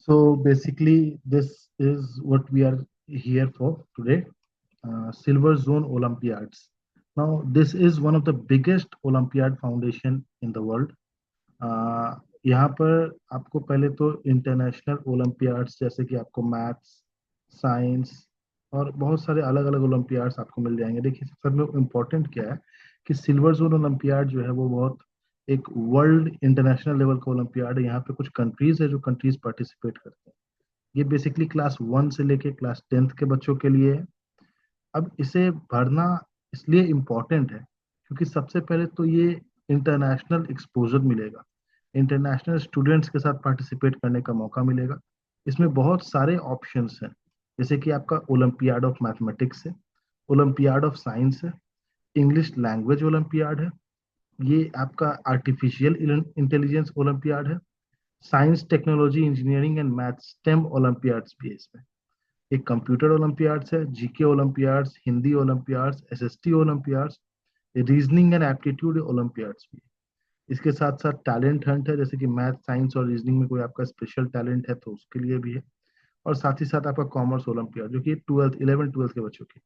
So basically, this is what we are here for today. Silver Zone Olympiads. Now, this is one of the biggest Olympiad foundation in the world. Uh, यहाँ पर आपको पहले तो international Olympiads जैसे कि आपको maths, science और बहुत सारे अलग अलग ओलंपियाड्स आपको मिल जाएंगे। देखिए सब में इम्पोर्टेंट क्या है कि सिल्वर जोन ओलंपियाड जो है वो बहुत एक वर्ल्ड इंटरनेशनल लेवल का ओलंपियाड है। यहाँ पे कुछ कंट्रीज है जो कंट्रीज पार्टिसिपेट करते हैं। ये बेसिकली क्लास 1 से लेके क्लास 10th के बच्चों के लिए है। अब इसे भरना इसलिए इम्पोर्टेंट है क्योंकि सबसे पहले तो ये इंटरनेशनल एक्सपोजर मिलेगा, इंटरनेशनल स्टूडेंट्स के साथ पार्टिसिपेट करने का मौका मिलेगा। इसमें बहुत सारे ऑप्शंस हैं, जैसे कि आपका ओलंपियाड ऑफ मैथमेटिक्स है, ओलंपियाड ऑफ साइंस है, इंग्लिश लैंग्वेज ओलंपियाड है, ये आपका आर्टिफिशियल इंटेलिजेंस ओलंपियाड है, science technology engineering and math stem Olympiads भी है इसमें। एक कंप्यूटर ओलंपियाड्स है, GK Olympiads, Hindi Olympiads, SST Olympiads, reasoning and aptitude Olympiads भी है। इसके साथ साथ टैलेंट हंट है, जैसे कि मैथ साइंस और रीजनिंग में कोई आपका स्पेशल टैलेंट है तो उसके लिए भी है। और साथ ही साथ आपका कॉमर्स ओलंपियाड जो कि 12th 11th 12th के बच्चों की।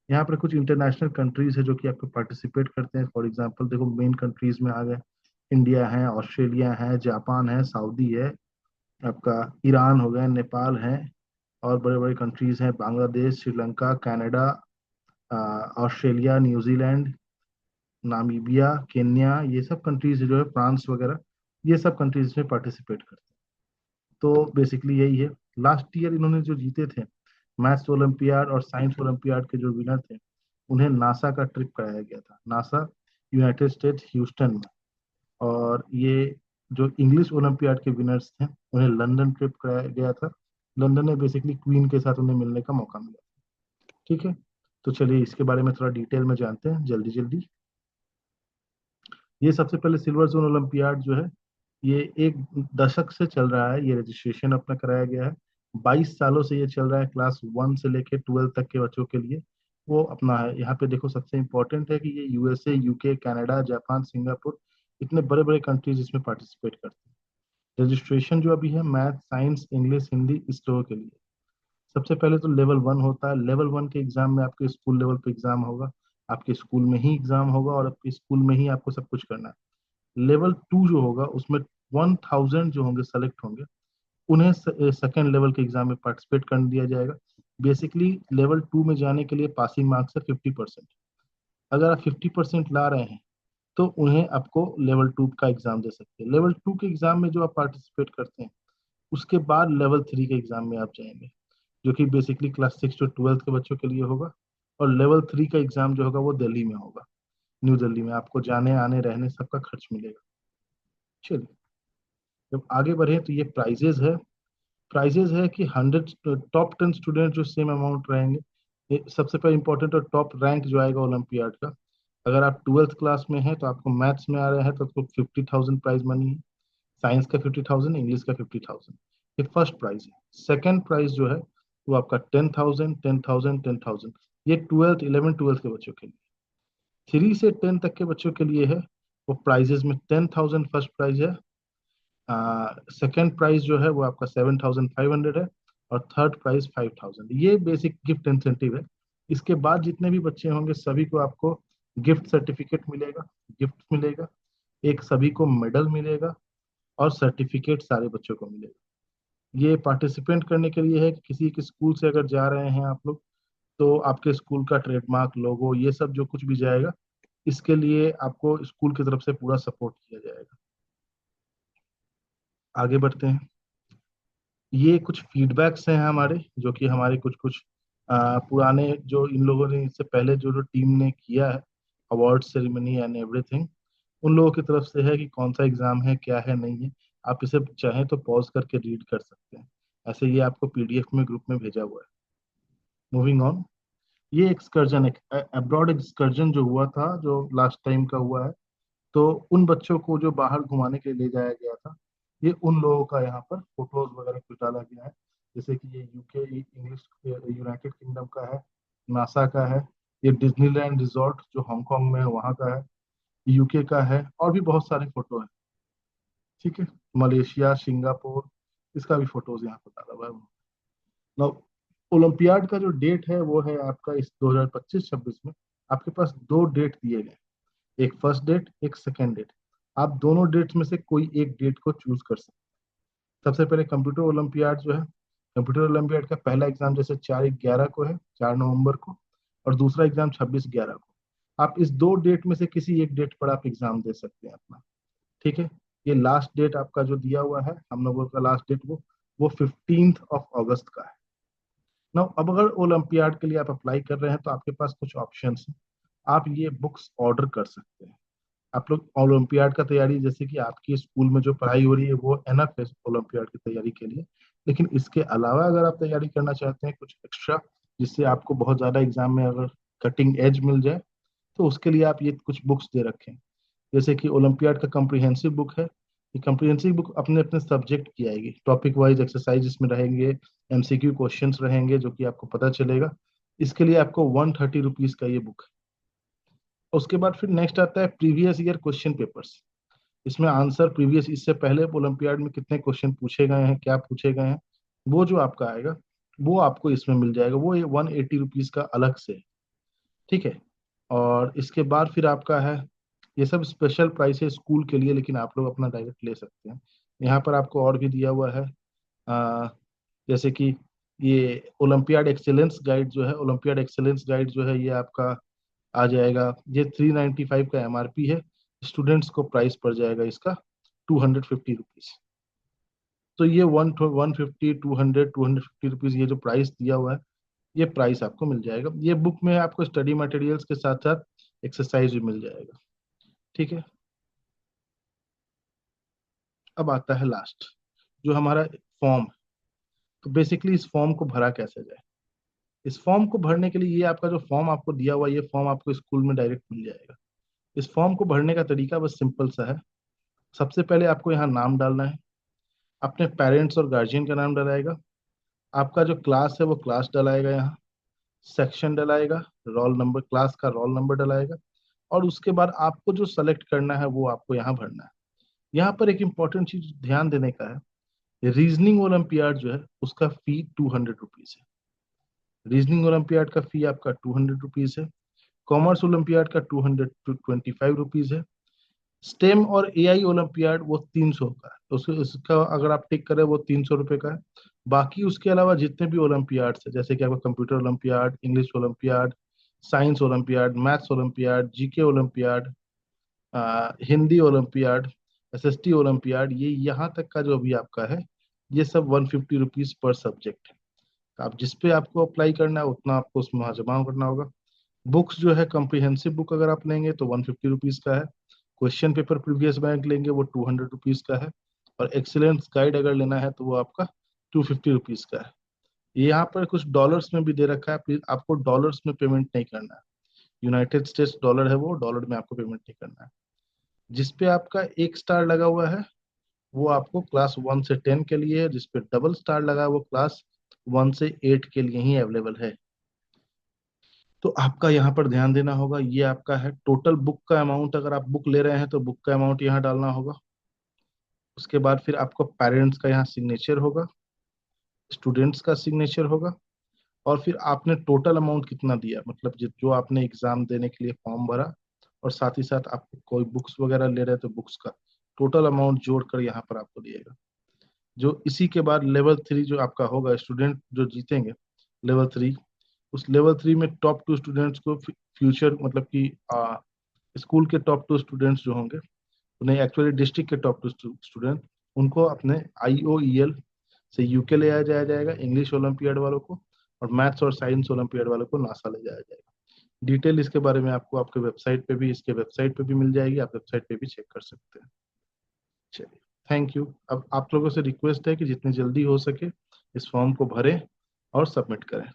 यहाँ पर कुछ इंटरनेशनल कंट्रीज है जो कि आपको पार्टिसिपेट करते हैं। फॉर एग्जांपल देखो मेन कंट्रीज में आ गए, इंडिया है, ऑस्ट्रेलिया है, जापान है, सऊदी है, आपका ईरान हो गया, नेपाल है, और बड़े बड़े कंट्रीज हैं Bangladesh, Sri Lanka, Canada, Australia, New Zealand, Namibia, Kenya, ये सब कंट्रीज जो है, फ्रांस वगैरह, ये सब कंट्रीज में पार्टिसिपेट करते हैं। तो बेसिकली यही है। लास्ट ईयर इन्होंने जो जीते थे मैथ्स ओलंपियाड और साइंस ओलंपियाड के जो विनर थे, उन्हें नासा का ट्रिप कराया गया था, नासा यूनाइटेड स्टेट्स ह्यूस्टन में। और ये जो इंग्लिश ओलंपियाड के विनर्स थे उन्हें लंदन ट्रिप कराया गया था। लंदन में बेसिकली क्वीन के साथ उन्हें मिलने का मौका मिला। ठीक है, तो चलिए इसके बारे में थोड़ा डिटेल में जानते हैं जल्दी जल्दी। ये सबसे पहले सिल्वर जोन ओलंपियाड जो है ये एक दशक से चल रहा है। ये रजिस्ट्रेशन अपना कराया गया है, 22 सालों से ये चल रहा है, क्लास 1 से लेके 12 तक के बच्चों के लिए वो अपना है। यहाँ पे देखो सबसे इम्पोर्टेंट है कि ये USA, UK, Canada, Japan, Singapore, इतने बड़े बड़े कंट्रीज इसमें पार्टिसिपेट करते हैं। रजिस्ट्रेशन जो अभी है मैथ, साइंस, इंग्लिश, हिंदी, इस लोगों के लिए। सबसे पहले तो लेवल 1 होता है। लेवल 1 के एग्जाम में आपके स्कूल लेवल पे एग्जाम होगा, आपके स्कूल में ही एग्जाम होगा और आपके स्कूल में ही आपको सब कुछ करना है। लेवल 2 जो होगा उसमें 1000 जो होंगे सेलेक्ट होंगे, उन्हें सेकेंड लेवल के एग्जाम में पार्टिसिपेट करने दिया जाएगा। बेसिकली लेवल 2 में जाने के लिए पासिंग मार्क्स है 50%। अगर आप 50% ला रहे हैं तो उन्हें आपको लेवल 2 का एग्जाम दे सकते हैं। लेवल 2 के एग्जाम में जो आप पार्टिसिपेट करते हैं उसके बाद लेवल 3 के एग्जाम में आप जाएंगे, जो कि बेसिकली क्लास 6 to 12 के बच्चों के लिए होगा। और लेवल 3 का एग्जाम जो होगा वो दिल्ली में होगा, न्यू दिल्ली में। आपको जाने आने रहने सबका खर्च मिलेगा। चलिए जब आगे बढ़े तो ये प्राइजेज है। प्राइजेज है कि 100 टॉप 10 स्टूडेंट जो सेम अमाउंट रहेंगे। ये सबसे पहले इंपॉर्टेंट और टॉप रैंक जो आएगा ओलंपियाड का, अगर आप 12th क्लास में हैं तो आपको मैथ्स में आ रहा है तो आपको 50,000 प्राइज मनी है, साइंस का 50,000, इंग्लिश का 50,000। ये फर्स्ट प्राइज है। सेकंड प्राइज जो है वो आपका 10,000, 10,000, 10,000। ये 12th 11th 12th के बच्चों के लिए। 3 से 10 तक के बच्चों के लिए है वो प्राइजेस में 10,000 फर्स्ट प्राइज है, सेकेंड प्राइज जो है वो आपका 7,500 है, और थर्ड प्राइज 5,000। ये बेसिक गिफ्ट इंसेंटिव है। इसके बाद जितने भी बच्चे होंगे सभी को आपको गिफ्ट सर्टिफिकेट मिलेगा, गिफ्ट मिलेगा, एक सभी को मेडल मिलेगा, और सर्टिफिकेट सारे बच्चों को मिलेगा। ये पार्टिसिपेंट करने के लिए है कि किसी के स्कूल से अगर जा रहे हैं आप लोग तो आपके स्कूल का ट्रेडमार्क, लोगो, ये सब जो कुछ भी जाएगा, इसके लिए आपको स्कूल की तरफ से पूरा सपोर्ट किया जाएगा। आगे बढ़ते हैं। ये कुछ फीडबैक्स हैं हमारे, जो कि हमारे कुछ कुछ पुराने जो इन लोगों ने इससे पहले जो जो टीम ने किया है, अवार्ड सेरेमनी एंड एवरीथिंग, उन लोगों की तरफ से है कि कौन सा एग्जाम है, क्या है, नहीं है। आप इसे चाहें तो पॉज करके रीड कर सकते हैं। ऐसे ये आपको पीडीएफ में ग्रुप में भेजा हुआ है। Moving on. ये एक्सकर्जन, एक अब्रॉड एक्सकर्जन जो हुआ था, जो लास्ट टाइम का हुआ है, तो उन बच्चों को जो बाहर घुमाने के लिए ले जाया गया था, ये उन लोगों का यहाँ पर फोटोज वगैरह कुछ डाला गया है। जैसे कि ये यूके, इंग्लिश, यूनाइटेड किंगडम का है, नासा का है, ये डिज्नीलैंड रिजॉर्ट जो हांगकांग में है वहाँ का है, यूके का है, और भी बहुत सारे फोटो हैं। ठीक है, मलेशिया, सिंगापुर, इसका भी फोटोज यहाँ पर डाला हुआ है। नाउ ओलंपियाड का जो डेट है वो है आपका इस 2025-26 में। आपके पास दो डेट दिए गए, एक फर्स्ट डेट एक सेकेंड डेट। आप दोनों डेट्स में से कोई एक डेट को चूज कर सकते हैं। सबसे पहले कंप्यूटर ओलंपियाड जो है, कंप्यूटर ओलंपियाड का पहला एग्जाम जैसे 4/11 को है, 4 नवंबर को, और दूसरा एग्जाम 26/11 को। आप इस दो डेट में से किसी एक डेट पर आप एग्जाम दे सकते हैं अपना। ठीक है, ये लास्ट डेट आपका जो दिया हुआ है हम लोगों का लास्ट डेट, वो 15 अगस्त का है। ना अब अगर ओलंपियाड के लिए आप अप्लाई कर रहे हैं तो आपके पास कुछ ऑप्शंस हैं। आप ये बुक्स ऑर्डर कर सकते हैं। आप लोग ओलंपियाड का तैयारी, जैसे कि आपकी स्कूल में जो पढ़ाई हो रही है वो एनफ है ओलंपियाड की तैयारी के लिए, लेकिन इसके अलावा अगर आप तैयारी करना चाहते हैं कुछ एक्स्ट्रा, जिससे आपको बहुत ज्यादा एग्जाम में अगर कटिंग एज मिल जाए, तो उसके लिए आप ये कुछ बुक्स दे रखें। जैसे कि ओलंपियाड का कम्प्रिहेंसिव बुक है। ये कम्प्रिहेंसिव बुक अपने अपने सब्जेक्ट की आएगी, टॉपिक वाइज एक्सरसाइज इसमें रहेंगे, एमसीक्यू क्वेश्चंस रहेंगे जो कि आपको पता चलेगा। इसके लिए आपको 130 रुपीज का ये बुक है। उसके बाद फिर नेक्स्ट आता है प्रीवियस ईयर क्वेश्चन पेपर्स। इसमें आंसर प्रीवियस, इससे पहले ओलंपियाड में कितने क्वेश्चन पूछे गए हैं, क्या पूछे गए हैं, वो जो आपका आएगा वो आपको इसमें मिल जाएगा। वो 180 रुपीज का अलग से है। ठीक है, और इसके बाद फिर आपका है, ये सब स्पेशल प्राइस है स्कूल के लिए, लेकिन आप लोग अपना डायरेक्ट ले सकते हैं। यहाँ पर आपको और भी दिया हुआ है, आ, जैसे कि ये ओलंपियाड एक्सेलेंस गाइड जो है, ओलंपियाड एक्सेलेंस गाइड जो है ये आपका आ जाएगा। ये 395 का एमआरपी है। स्टूडेंट्स को प्राइस पड़ जाएगा इसका 250 रुपीज। तो ये 150, 200, 250 रुपीज, ये जो प्राइस दिया हुआ है ये प्राइस आपको मिल जाएगा। ये बुक में आपको स्टडी मटेरियल्स के साथ साथ एक्सरसाइज भी मिल जाएगा। ठीक है, अब आता है लास्ट, जो हमारा फॉर्म। तो बेसिकली इस फॉर्म को भरा कैसे जाए। इस फॉर्म को भरने के लिए, ये आपका जो फॉर्म आपको दिया हुआ है, ये फॉर्म आपको स्कूल में डायरेक्ट मिल जाएगा। इस फॉर्म को भरने का तरीका बस सिंपल सा है। सबसे पहले आपको यहाँ नाम डालना है, अपने पेरेंट्स और गार्जियन का नाम डलाएगा, आपका जो क्लास है वो क्लास डलाएगा, यहाँ सेक्शन डलाएगा, रोल नंबर, क्लास का रोल नंबर डलाएगा, और उसके बाद आपको जो सेलेक्ट करना है वो आपको यहाँ भरना है। यहाँ पर एक इंपॉर्टेंट चीज ध्यान देने का है, रीजनिंग ओलंपियाड जो है उसका फी 200 रुपीज है। रीजनिंग ओलंपियाड का फी आपका 200 रुपीज है। कॉमर्स ओलंपियाड का 225 रुपीज है। स्टेम और एआई ओलंपियाड वो 300 का है, तो इसका अगर आप टिक करें वो 300 रुपये का है। बाकी उसके अलावा जितने भी ओलंपियाड है, जैसे कि आपका computer olympiad, English olympiad, science olympiad, maths olympiad, GK olympiad, Hindi olympiad, SST olympiad, ये यहाँ तक का जो भी आपका है, ये सब 150 रुपीज पर सब्जेक्ट है। तो आप जिस पे आपको अप्लाई करना है उतना आपको उसमें वहाँ जमा करना होगा। बुक्स जो है, कम्प्रिहेंसिव बुक अगर आप लेंगे तो 150 रुपीज का है। क्वेश्चन पेपर प्रीवियस बैंक लेंगे वो 200 रुपीज का है। और एक्सीलेंस गाइड अगर लेना है तो वो आपका 250 रुपीज का है। यहाँ पर कुछ डॉलर्स में भी दे रखा है, प्लीज आपको डॉलर्स में पेमेंट नहीं करना है। यूनाइटेड स्टेट्स डॉलर है, वो डॉलर में आपको पेमेंट नहीं करना है। जिसपे आपका एक स्टार लगा हुआ है वो आपको क्लास 1 से 10 के लिए है, जिसपे डबल स्टार लगा है वो क्लास 1 से 8 के लिए ही अवेलेबल है। तो आपका यहाँ पर ध्यान देना होगा, ये आपका है टोटल बुक का अमाउंट। अगर आप बुक ले रहे हैं तो बुक का अमाउंट यहाँ डालना होगा। उसके बाद फिर आपको पेरेंट्स का यहाँ सिग्नेचर होगा, स्टूडेंट्स का सिग्नेचर होगा, और फिर आपने टोटल अमाउंट कितना दिया, मतलब जो आपने एग्जाम देने के लिए फॉर्म भरा, और साथ ही साथ आप कोई बुक्स वगैरह ले रहे हैं तो बुक्स का टोटल अमाउंट जोड़कर यहाँ पर आपको दिएगा। जो इसी के बाद लेवल 3 जो आपका होगा, स्टूडेंट जो जीतेंगे लेवल 3, उस लेवल 3 में टॉप 2 स्टूडेंट्स को फ्यूचर, मतलब कि स्कूल के टॉप 2 स्टूडेंट्स जो होंगे, उन्हें एक्चुअली डिस्ट्रिक्ट के टॉप 2 स्टूडेंट, उनको अपने IOEL से यूके ले जाया जाएगा, इंग्लिश ओलंपियाड वालों को, और मैथ्स और साइंस ओलंपियाड वालों को नासा ले जाया जाएगा। डिटेल इसके बारे में आपको आपके वेबसाइट पे भी, इसके वेबसाइट पे भी मिल जाएगी, आप वेबसाइट पे भी चेक कर सकते हैं। चलिए, थैंक यू। अब आप लोगों से रिक्वेस्ट है कि जितनी जल्दी हो सके इस फॉर्म को भरें और सबमिट करें।